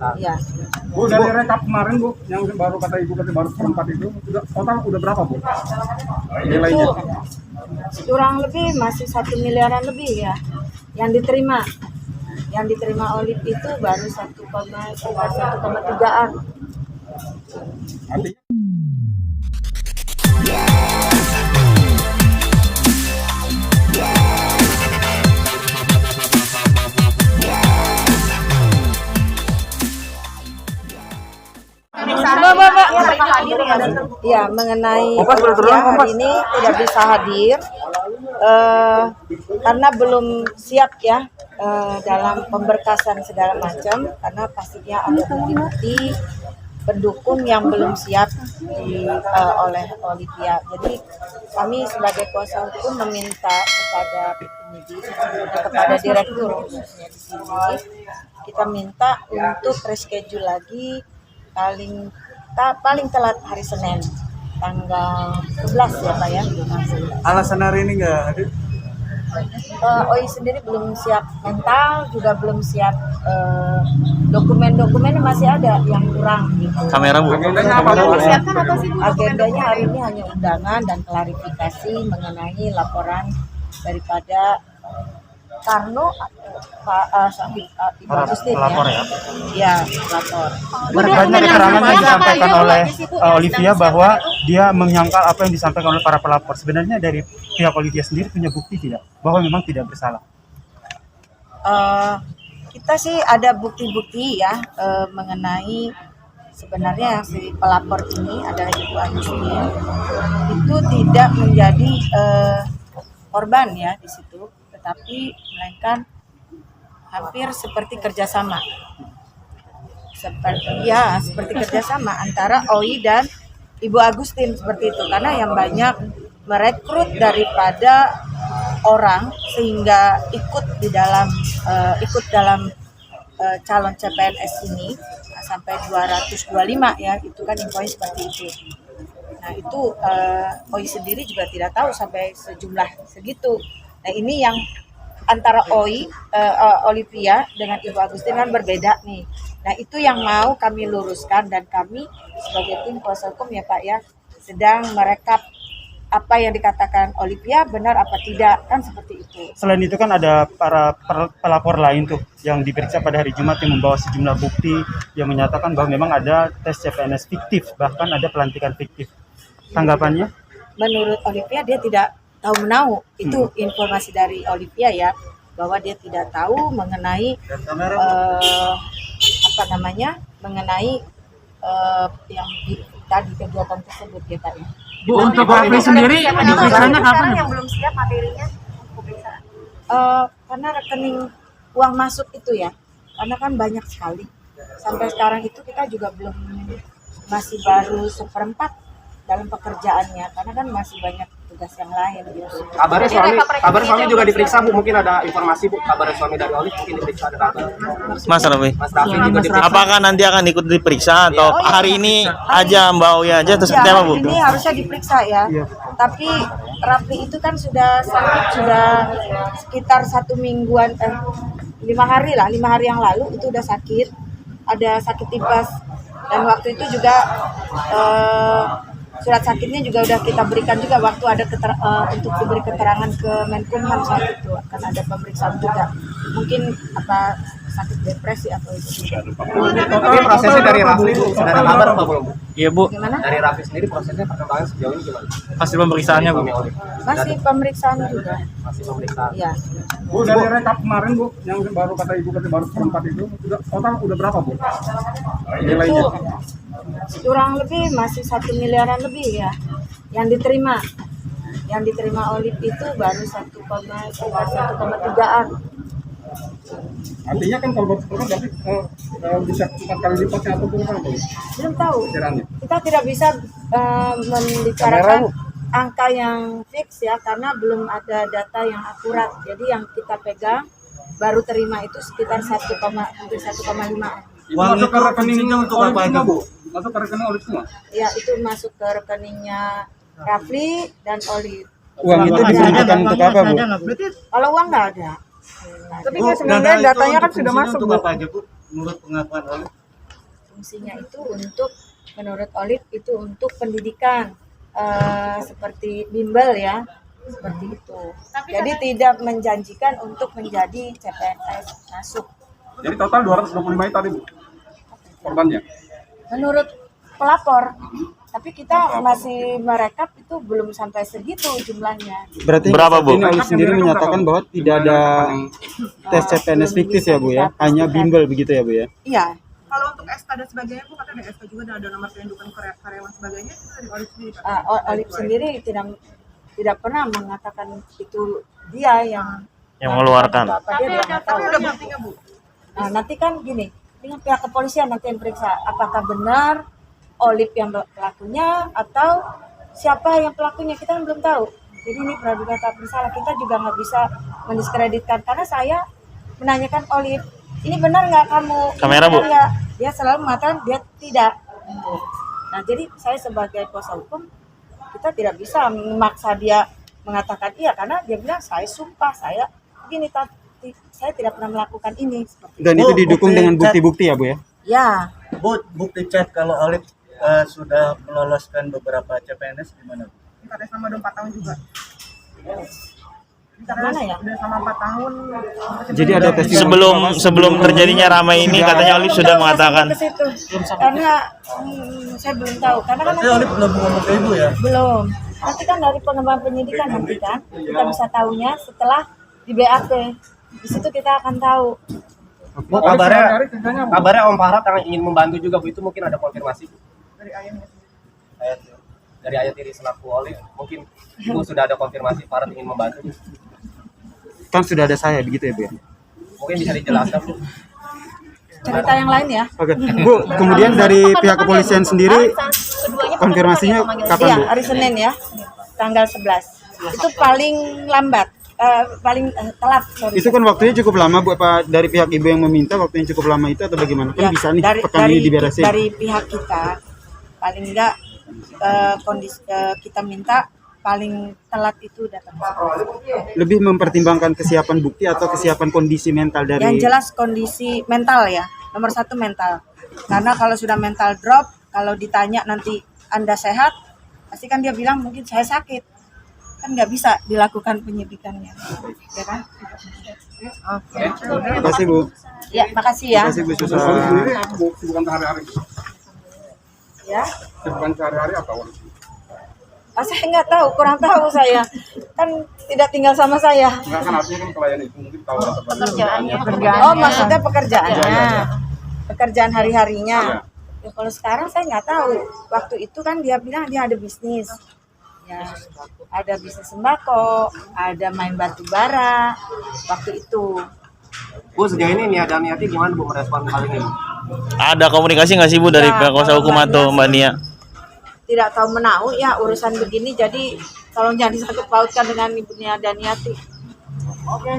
Iya. Bu, dari rekap kemarin Bu, yang baru kata Ibu baru seperempat itu, total udah berapa Bu? Nilainya? Itu kurang lebih masih 1 miliaran lebih ya yang diterima. Yang diterima Olive itu baru 1,3-an. Artinya Ya, mengenai hari ini tidak bisa hadir karena belum siap ya dalam pemberkasan segala macam, karena pastinya ada bukti-bukti pendukung yang belum siap oleh Olivia. Jadi kami sebagai kuasa hukum meminta kepada penyidik, kepada direktur khususnya di sini, kita minta untuk reschedule lagi paling telat hari Senin tanggal 11 ya Pak ya. alasan hari ini nggak hadir? OI sendiri belum siap mental, juga belum siap dokumen-dokumennya masih ada yang kurang gitu. Kamera Bu. Agendanya hari ini hanya undangan dan klarifikasi mengenai laporan daripada Karno Pak Ibu Agustin ya. Ya, lapor. Terkait keterangan yang disampaikan oleh Olivia bahwa dia menyangkal apa yang disampaikan oleh para pelapor. Sebenarnya dari pihak Olivia sendiri punya bukti tidak bahwa memang tidak bersalah? Kita sih ada bukti-bukti ya mengenai sebenarnya si pelapor ini adalah Ibu Agustin itu tidak menjadi korban ya di situ, tetapi melainkan hampir seperti kerjasama, seperti kerjasama antara OI dan Ibu Agustin seperti itu, karena yang banyak merekrut daripada orang sehingga ikut dalam calon CPNS ini sampai 225 ya, itu kan infonya seperti itu. Nah itu OI sendiri juga tidak tahu sampai sejumlah segitu. Nah ini yang antara OI, Olivia dengan Ibu Agustin kan berbeda nih. Nah itu yang mau kami luruskan, dan kami sebagai tim kuasa hukum ya Pak ya sedang merekap apa yang dikatakan Olivia benar apa tidak, kan seperti itu. Selain itu kan ada para pelapor lain tuh yang diperiksa pada hari Jumat yang membawa sejumlah bukti yang menyatakan bahwa memang ada tes CPNS fiktif, bahkan ada pelantikan fiktif. Tanggapannya? Menurut Olivia dia tidak tahu menahu, itu informasi dari Olivia ya, bahwa dia tidak tahu mengenai mengenai yang tadi kegiatan tersebut ya Pak ya. Bu, untuk Rafli sendiri diperiksanya kapan? Yang belum siap materinya pemeriksaan. Karena rekening uang masuk itu ya, karena kan banyak sekali. Sampai sekarang itu kita juga masih baru 1/4 dalam pekerjaannya, karena kan masih banyak tugas yang lain gitu. Kabar suami juga diperiksa Bu, mungkin ada informasi Bu, kabar suami dari Olive mungkin diperiksa, ada kabar. Mas Raffi. Mas Raffi juga diperiksa. Apakah nanti akan ikut diperiksa atau hari ini aja Mbak Oya aja terus Ya, apa Bu? ini harusnya diperiksa ya. Tapi Rafli itu kan sudah sakit sudah sekitar 1 mingguan 5 hari yang lalu itu udah sakit, ada sakit tipes, dan waktu itu juga surat sakitnya juga udah kita berikan juga waktu ada untuk diberi keterangan ke Menkumham saat itu, akan ada pemeriksaan juga, mungkin apa sakit depresi atau itu. Tapi prosesnya dari Rafli sudah ada kabar apa belum? Iya Bu. Gimana? Dari Rafli sendiri prosesnya perkembangan sejauh ini gimana? Hasil pemeriksaannya Bu. Masih pemeriksaan juga. Masih pemeriksaan. Ya. Bu, dari rekap kemarin Bu, yang baru kata Ibu baru seperempat itu, total udah berapa Bu? Nilainya? Kurang lebih masih 1 miliaran lebih ya yang diterima. Yang diterima Olive itu baru 1,3-an. Artinya kan kalau baru seperempat berarti bisa 4 kali lipatnya atau berapa Bu? Belum tahu. Kiranya. Kita tidak bisa membicarakan angka yang fix ya, karena belum ada data yang akurat. Jadi yang kita pegang baru terima itu sekitar 1,5. Uang masuk ke rekeningnya untuk apa aja Bu? Masuk ke rekening Olive semua? Ya itu masuk ke rekeningnya Rafli dan Olive. uang itu diberikan untuk apa Bu? Kalau uang nggak ada. Tapi kan sebenarnya datanya kan sudah masuk Bu. Apa aja Bu? Menurut pengakuan Olive? fungsinya itu untuk, menurut Olive itu untuk pendidikan, seperti bimbel ya, seperti itu. Jadi tidak menjanjikan untuk menjadi CPNS masuk. Jadi total 225 itu tadi Bu korbannya. Menurut pelapor, tapi kita masih merekap itu belum sampai segitu jumlahnya. Berarti Berapa, Bu? ini Olive sendiri menyatakan bahwa tidak ada tes CPNS fiktif ya Bu ya, hanya bimbel begitu ya Bu ya? Iya. Kalau untuk SK dan sebagainya, Bu, katanya ada SK juga dan ada nomor kependudukan karyawan sebagainya, itu dari Olive sendiri, Pak? Olive sendiri tidak pernah mengatakan itu dia yang mengeluarkan. Apa dia nggak tahu. Tapi ada buktinya, Bu. Nah, nanti kan gini, dengan pihak kepolisian nanti yang periksa apakah benar Olive yang pelakunya atau siapa yang pelakunya, kita kan belum tahu. Jadi ini praduga tak bersalah, kita juga nggak bisa mendiskreditkan karena saya menanyakan Olive, ini benar nggak kamu? Kamera, Bu. Nggak? Dia selalu mengatakan dia tidak. Nah, jadi saya sebagai kuasa hukum, kita tidak bisa memaksa dia mengatakan iya karena dia bilang saya sumpah saya begini tadi saya tidak pernah melakukan ini seperti Dan itu. itu didukung bukti dengan chat. bukti-bukti ya Bu ya? Ya, Bu, bukti chat kalau Olive sudah meloloskan beberapa CPNS gimana Bu? Katanya selama 4 tahun juga. mana ya? Udah selama 4 tahun. Jadi ada testimoni Sebelum terjadinya ramai ini katanya Olive sudah mengatakan. Ke situ. Karena saya belum tahu karena kan Berarti Olive belum ngomong ke Ibu ya? belum. Nanti kan dari pengembangan penyidikan nanti kan kita bisa tahunya setelah di BAP. Di situ kita akan tahu. Bu, kabarnya Om Farhat yang ingin membantu juga Bu, itu mungkin ada konfirmasi Bu. Dari ayahnya. Dari ayah tiri selaku Olive, mungkin Ibu sudah ada konfirmasi Farhat ingin membantu. kan sudah ada saya begitu ya Bu ya? Mungkin bisa dijelaskan Bu. Cerita yang lain ya. Oke, Bu, kemudian dari pihak kepolisian sendiri konfirmasinya kapan Iya, Bu? hari Senin ya. Tanggal 11. Itu paling lambat. Paling telat. Sorry. Itu kan waktunya cukup lama Bu, apa dari pihak Ibu yang meminta waktunya cukup lama itu atau bagaimana? Kan Ya, bisa nih pekan ini diberesin. dari pihak kita paling enggak kondisi kita minta paling telat itu datang. Lebih mempertimbangkan kesiapan bukti atau kesiapan kondisi mental dari Yang jelas kondisi mental ya, nomor 1 mental. Karena kalau sudah mental drop, kalau ditanya nanti Anda sehat, pasti kan dia bilang mungkin saya sakit, kan nggak bisa dilakukan penyidikannya, ya kan? Terima kasih Bu. Ya, makasih ya. Terima kasih Bu Susa. Olive sendiri bukan sehari-hari. Ya, Bukan sehari-hari apa Olive? saya nggak tahu, kurang tahu saya, kan tidak tinggal sama saya. Enggak kan artinya kan pelayan itu mungkin tahu Pekerjaannya. Oh, maksudnya pekerjaannya, pekerjaan hari-harinya. Ya, kalau sekarang saya nggak tahu. Waktu itu kan dia bilang dia ada bisnis. Ya, ada bisnis sembako, ada main batu bara. Waktu itu. Bu, sejauh ini niat dan niati gimana Bu merespon hal ini? Ada komunikasi nggak sih Bu dari Ya, pihak kuasa hukum kalau atau Mbak Nia? Tidak tahu menahu ya urusan begini, jadi tolong jangan disangkut pautkan dengan Ibu Nia Daniati. Oke.